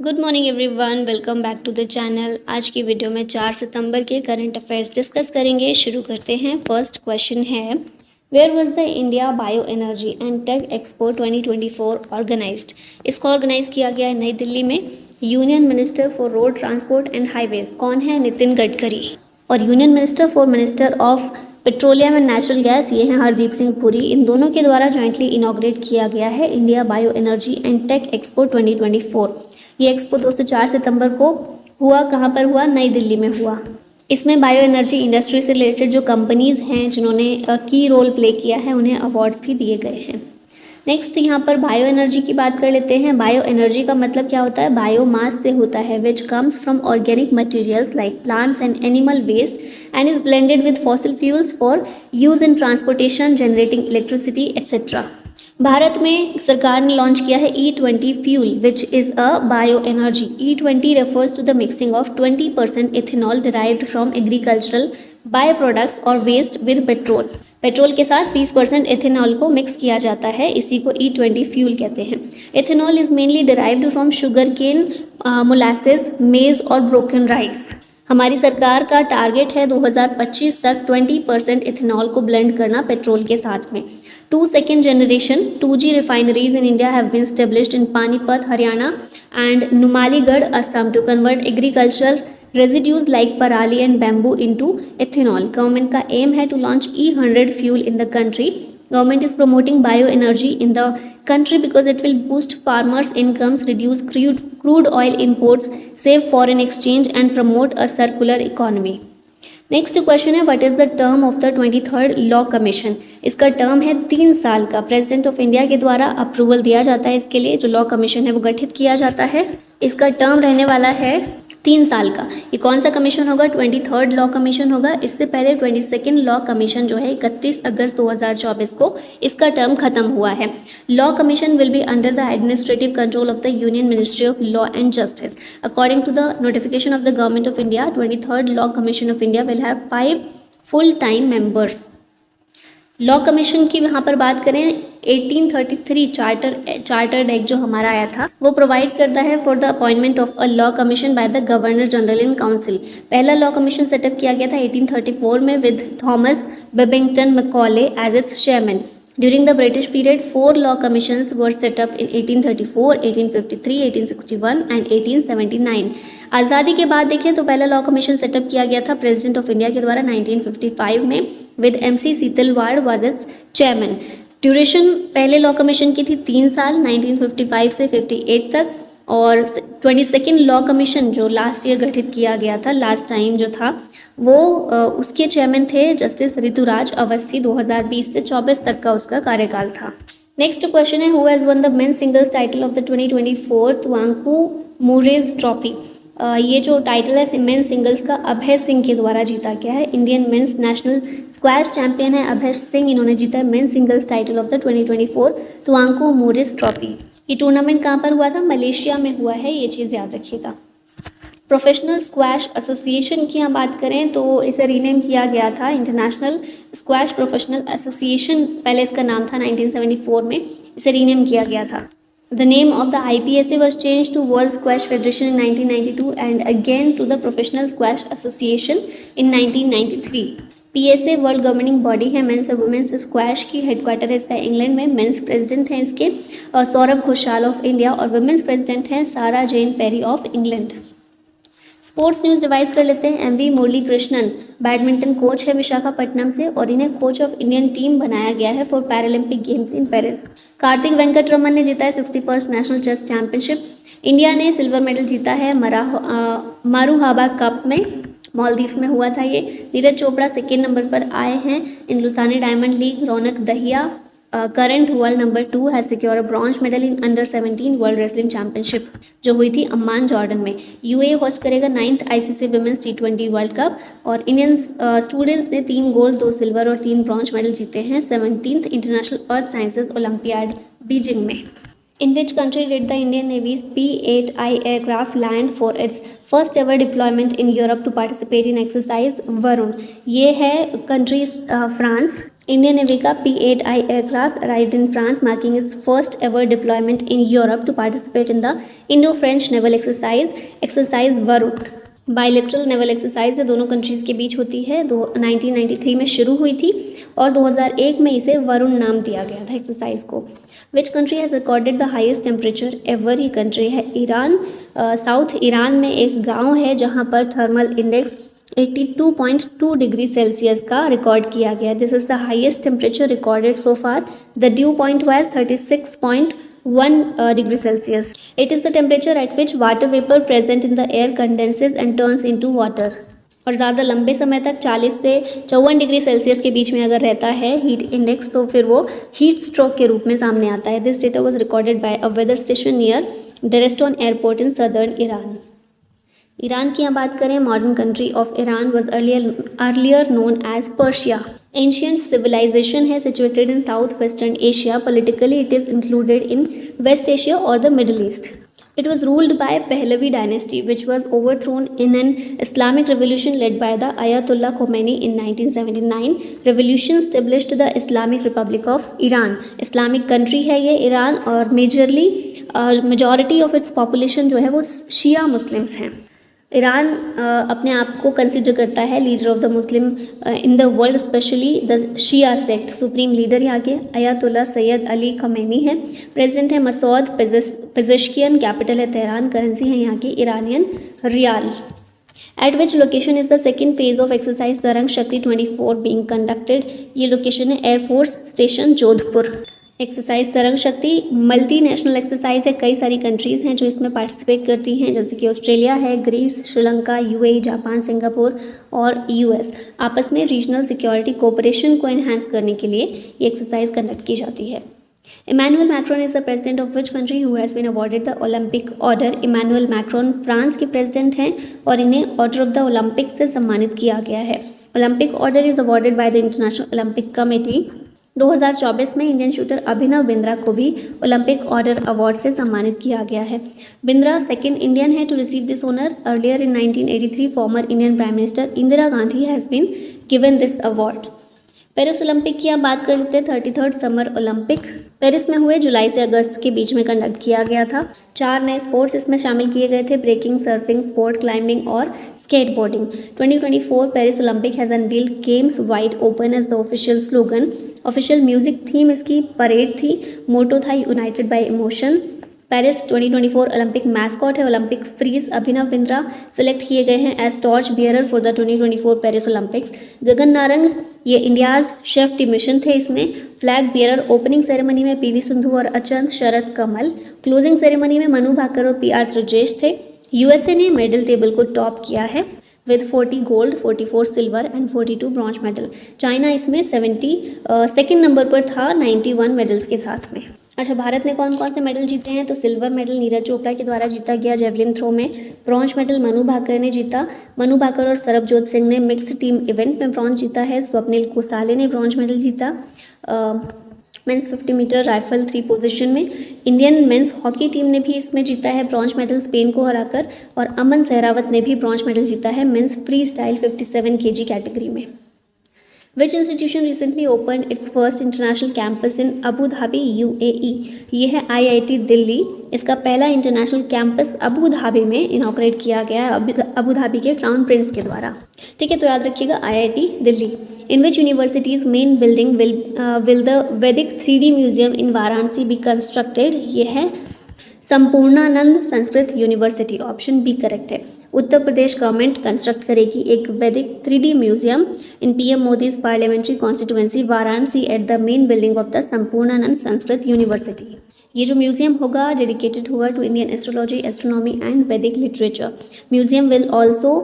Good morning everyone, welcome back to the channel. आज की video में 4 सितंबर के करंट अफेयर्स डिस्कस करेंगे। शुरू करते हैं। फर्स्ट क्वेश्चन है, where was the India bio energy and tech expo 2024 organised. इसको ऑर्गेनाइज किया गया है नई दिल्ली में। Union minister for road transport and highways कौन है? नितिन गडकरी। और union minister of petroleum and natural gas ये हैं हरदीप सिंह पुरी। इन दोनों के द्वारा जॉइंटली इनॉग्रेट किया गया है India bio energy and tech expo 2024। ये एक्सपो 2 से 4 सितंबर को हुआ। कहाँ पर हुआ? नई दिल्ली में हुआ। इसमें बायो एनर्जी इंडस्ट्री से रिलेटेड जो कंपनीज हैं जिन्होंने की रोल प्ले किया है उन्हें अवार्ड्स भी दिए गए हैं। नेक्स्ट यहाँ पर बायो एनर्जी की बात कर लेते हैं। बायो एनर्जी का मतलब क्या होता है? बायोमास से होता है, which comes from organic materials like plants and animal waste and is blended with fossil fuels for use in transportation, generating electricity etcetera. Bharat में सरकार ने लॉन्च किया है E20 fuel which is a bio energy. E20 refers to the mixing of 20% ethanol derived from agricultural by products और waste with petrol. Petrol के साथ 20% ethanol को mix किया जाता है, इसी को E20 फ्यूल कहते हैं। Ethanol is mainly derived from sugar cane, molasses, maize और ब्रोकन राइस। हमारी सरकार का टारगेट है 2025 तक 20% इथेनॉल को ब्लेंड करना पेट्रोल के साथ में। 2 second generation 2G refineries in India have been established in Panipat, Haryana and Numaligarh, Assam to convert agricultural residues like parali and bamboo into ethanol. Government का aim है to launch E100 fuel in the country. Government is promoting bioenergy in the country because it will boost farmers' incomes, reduce crude oil imports, save foreign exchange and promote a circular economy. Next question है, what is the term of the 23rd law commission. इसका term है 3 साल का। President of India के द्वारा approval दिया जाता है इसके लिए। जो लॉ कमीशन है वो गठित किया जाता है। इसका टर्म रहने वाला है 3 साल का। ये कौन सा कमीशन होगा? 23rd लॉ कमीशन होगा। इससे पहले 22nd लॉ कमीशन जो है 31 अगस्त 2024 को इसका टर्म खत्म हुआ है। Law commission will be under the administrative control of the union ministry of law and justice. According to the notification of the government of India, 23rd law commission of India will have 5 full time members. Law commission की यहाँ पर बात करें, 1833 chartered act जो हमारा आया था वो प्रोवाइड करता है for the appointment of a law commission by the governor general in council. पहला लॉ कमीशन सेटअप किया गया था 1834 में with Thomas Babington Macaulay as its chairman. During the British period, 4 law commissions were set up in 1834, 1853, 1861 and 1879. आज़ादी के बाद देखें तो पहला लॉ कमीशन सेटअप किया गया था प्रेसिडेंट ऑफ इंडिया के द्वारा 1955 में with MC Setalvad was it's chairman. Duration पहले लॉ कमीशन की थी 3 साल 1955 से 58 तक। और 22nd लॉ कमीशन जो लास्ट ईयर गठित किया गया था, लास्ट टाइम जो था वो उसके चेयरमैन थे जस्टिस ऋतुराज अवस्थी। 2020 से 24 तक का उसका कार्यकाल था। नेक्स्ट क्वेश्चन है, who has won the men's singles title of the 2024 Tuanku Muhriz trophy. ये जो टाइटल है मेंस सिंगल्स का अभय सिंह के द्वारा जीता गया है। Indian men's national squash champion है अभय सिंह। इन्होंने जीता है men's singles title of the 2024 Tuanku Muhriz trophy. ये टूर्नामेंट कहाँ पर हुआ था? मलेशिया में हुआ है, ये चीज़ याद रखिएगा। प्रोफेशनल स्क्वैश एसोसिएशन की यहाँ बात करें तो इसे रीनेम किया गया था इंटरनेशनल स्क्वैश प्रोफेशनल एसोसिएशन। पहले इसका नाम था 1974 में, इसे रीनेम किया गया था। The name of the IPSA was changed to World Squash Federation in 1992 and again to the Professional Squash Association in 1993. PSA world governing body है मेंस और वुमेंस स्क्वैश की। हेडक्वार्टर है इसका इंग्लैंड में। मेंस प्रेसिडेंट हैं इसके Sourav Ghosal of India और women's president हैं Sarah Jane Perry of England. Sports news डिवाइस कर लेते हैं। MV Murali Krishnan badminton coach है विशाखापट्टनम से और इन्हें कोच ऑफ इंडियन टीम बनाया गया है for Paralympic games in Paris. Karthik Venkataraman ने जीता है 61st national chess championship. India ने सिल्वर मेडल जीता है मारूहाबा कप में, मालदीव्स में हुआ था ये। नीरज चोपड़ा 2nd नंबर पर आए हैं in Lausanne diamond league. Raunak Dahiya current world number 2 has secured a bronze medal in under 17 world wrestling championship जो हुई थी अम्मान जॉर्डन में। UAE होस्ट करेगा 9th ICC women's T20 world cup और इंडियन स्टूडेंट्स ने 3 गोल्ड 2 सिल्वर और 3 bronze medal जीते हैं 17th इंटरनेशनल अर्थ साइंसेज ओलंपियाड बीजिंग में। In which country did the Indian Navy's P-8I aircraft land for its first ever deployment in Europe to participate in exercise Varun? ये है country France. Indian Navy का P-8I aircraft arrived in France, marking its first ever deployment in Europe to participate in the Indo-French naval exercise Varut। Bilateral naval exercise है दोनों countries के बीच होती है, 1993 में शुरू हुई थी और 2001 में इसे वरुण नाम दिया गया था एक्सरसाइज को। Which country has recorded the highest temperature ever? ये कंट्री है ईरान। साउथ ईरान में एक गांव है जहां पर थर्मल इंडेक्स 82.2 डिग्री सेल्सियस का रिकॉर्ड किया गया। This is the highest temperature recorded so far. The due point was 36.1 degree Celsius. It is the temperature at which water vapor present in the air condenses and turns into water. और ज़्यादा लंबे समय तक 40 से 54 degree Celsius के बीच में अगर रहता है हीट इंडेक्स तो फिर वो हीट स्ट्रोक के रूप में सामने आता है। This data was recorded by a weather station near Dayrestan airport in southern Iran. Iran की यहाँ बात करें, modern country of Iran was earlier known as Persia. Ancient civilization है situated in south western Asia. Politically it is included in west Asia और the middle east. It was ruled by Pahlavi dynasty, which was overthrown in an Islamic revolution led by the Ayatollah Khomeini in 1979. Revolution established the Islamic Republic of Iran. Islamic country है ये Iran और majorly majority of its population जो है वो शिया Muslims हैं। Iran अपने आप को कंसिडर करता है leader of the Muslim in the world, specially the Shia sect. Supreme leader यहाँ के अयातुल्ला सैयद अली खमैनी है। प्रेसिडेंट है मसूद पेजेश्कियन। कैपिटल है तेहरान। करेंसी है यहाँ की Iranian rial. At which location is the second phase of exercise Tarang Shakti 24 being conducted? ये location है air force station Jodhpur. Exercise Tarang Shakti multi national exercise है। कई सारी कंट्रीज़ हैं जो इसमें पार्टिसिपेट करती हैं, जैसे कि ऑस्ट्रेलिया है, Greece, Sri Lanka, UAE, Japan, Singapore और यूएस। आपस में रीजनल सिक्योरिटी कोऑपरेशन को एनहांस करने के लिए ये एक्सरसाइज कंडक्ट की जाती है। Emmanuel Macron is the president of which country who has been awarded the Olympic order? Emmanuel Macron France के प्रेसिडेंट हैं और इन्हें ऑर्डर ऑफ द ओलंपिक से सम्मानित किया गया है। Olympic order is awarded by the international Olympic committee. 2024 में इंडियन शूटर अभिनव बिंद्रा को भी ओलंपिक ऑर्डर अवार्ड से सम्मानित किया गया है। बिंद्रा सेकंड इंडियन है to receive this honour. Earlier in 1983 former Indian prime minister Indira Gandhi has been given this award. Paris Olympic की आप बात कर लेते हैं। 33rd समर ओलंपिक पेरिस में हुए, जुलाई से अगस्त के बीच में कंडक्ट किया गया था। 4 नए स्पोर्ट्स इसमें शामिल किए गए थे, ब्रेकिंग, सर्फिंग, स्पोर्ट क्लाइंबिंग और skateboarding. 2024 Paris Olympic has unveiled games wide open as the official slogan. Official music theme इसकी परेड थी। मोटो था united by emotion. Paris 2024 Olympic mascot है Olympic Phryge. Abhinav Bindra select किए गए हैं as torch bearer for the 2024 Paris Olympics. Gagan Narang ये India's chef de mission थे इसमें। फ्लैग बियरर ओपनिंग सेरेमनी में पीवी सिंधु और अचंत शरद कमल। क्लोजिंग सेरेमनी में मनु भाकर और PR श्रीजेश थे। यूएसए ने मेडल टेबल को टॉप किया है with 40 gold, 44 silver and 42 bronze medal. China इसमें 72nd नंबर पर था 91 मेडल्स के साथ में। अच्छा, भारत ने कौन कौन से मेडल जीते हैं? तो सिल्वर मेडल नीरज चोपड़ा के द्वारा जीता गया जेवलिन थ्रो में। ब्रॉन्ज मेडल मनु भाकर ने जीता। मनु भाकर और सरबजोत सिंह ने मिक्स्ड टीम इवेंट में ब्रॉन्ज जीता है। स्वप्निल कोसाले ने ब्रॉन्ज मेडल जीता मेंस 50 मीटर राइफल 3 पोजीशन में। इंडियन मेंस हॉकी टीम ने भी इसमें जीता है ब्रॉन्ज मेडल स्पेन को हराकर। और अमन सहरावत ने भी ब्रॉन्ज मेडल जीता है men's free style 57 kg category में। Which institution recently opened its first international campus in Abu Dhabi, UAE? ये है IIT दिल्ली। इसका पहला इंटरनेशनल कैंपस अबू धाबी में इनॉग्रेट किया गया है अबू धाबी के क्राउन प्रिंस के द्वारा। ठीक है, तो याद रखिएगा IIT Delhi. In which universities main building will the Vedic 3D museum in Varanasi be constructed? ये है Sampurnanand Sanskrit university. Option B correct है। उत्तर प्रदेश गवर्नमेंट कंस्ट्रक्ट करेगी एक Vedic 3D museum in PM Modi's parliamentary constituency Varanasi at the main building of the Sampurnanand Sanskrit university. ये जो museum होगा dedicated होगा to Indian astrology, astronomy and Vedic literature. Museum will also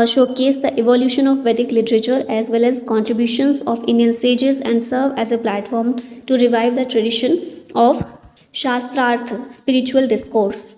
showcase the evolution of Vedic literature as well as contributions of Indian sages and serve as a platform to revive the tradition of shastrarth spiritual discourse.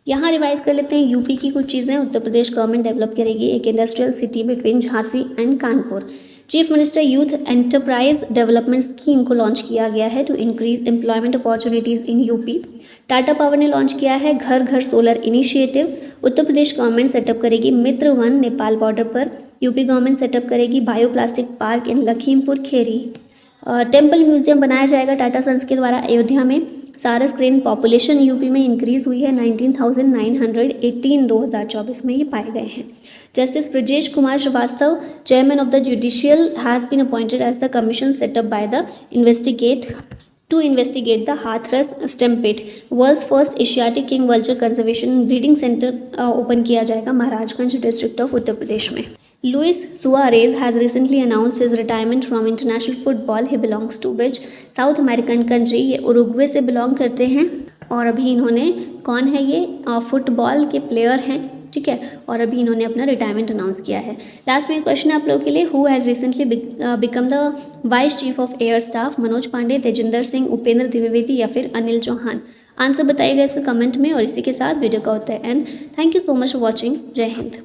यहाँ revise कर लेते हैं UP की कुछ चीज़ें। उत्तर Pradesh government develop करेगी एक industrial city between Jhansi and Kanpur. Chief minister youth enterprise development scheme को लॉन्च किया गया है to increase employment opportunities in UP. Tata power ने लॉन्च किया है Ghar Ghar solar initiative. Uttar Pradesh government set up करेगी मित्र वन नेपाल बॉर्डर पर। यूपी गवर्नमेंट सेटअप करेगी bioplastic park in Lakhimpur Kheri. Temple museum बनाया जाएगा टाटा सन्स के द्वारा अयोध्या में। सारस क्रेन पॉपुलेशन यूपी में इंक्रीज हुई है 19,918 2024 में ये पाए गए हैं। Justice Brajesh Kumar Srivastava chairman of the judicial has been appointed as the commission set up by the to investigate the Hathras stampede. World's first Asiatic king vulture conservation breeding centre open किया जाएगा महाराजगंज डिस्ट्रिक्ट ऑफ उत्तर प्रदेश में। Luis Suarez has recently announced his retirement from international football. He belongs to which South American country? ये Uruguay से belong करते हैं और अभी इन्होंने, कौन है ये, फुटबॉल के प्लेयर हैं, ठीक है, और अभी इन्होंने अपना रिटायरमेंट अनाउंस किया है। लास्ट में क्वेश्चन आप लोगों के लिए, who has recently become the vice chief of air staff? Manoj Pandey, Tejinder Singh, Upendra Dwivedi या फिर अनिल चौहान? आंसर बताइएगा इसका कमेंट में। और इसी के साथ वीडियो का होता है and thank you so much for watching. जय हिंद।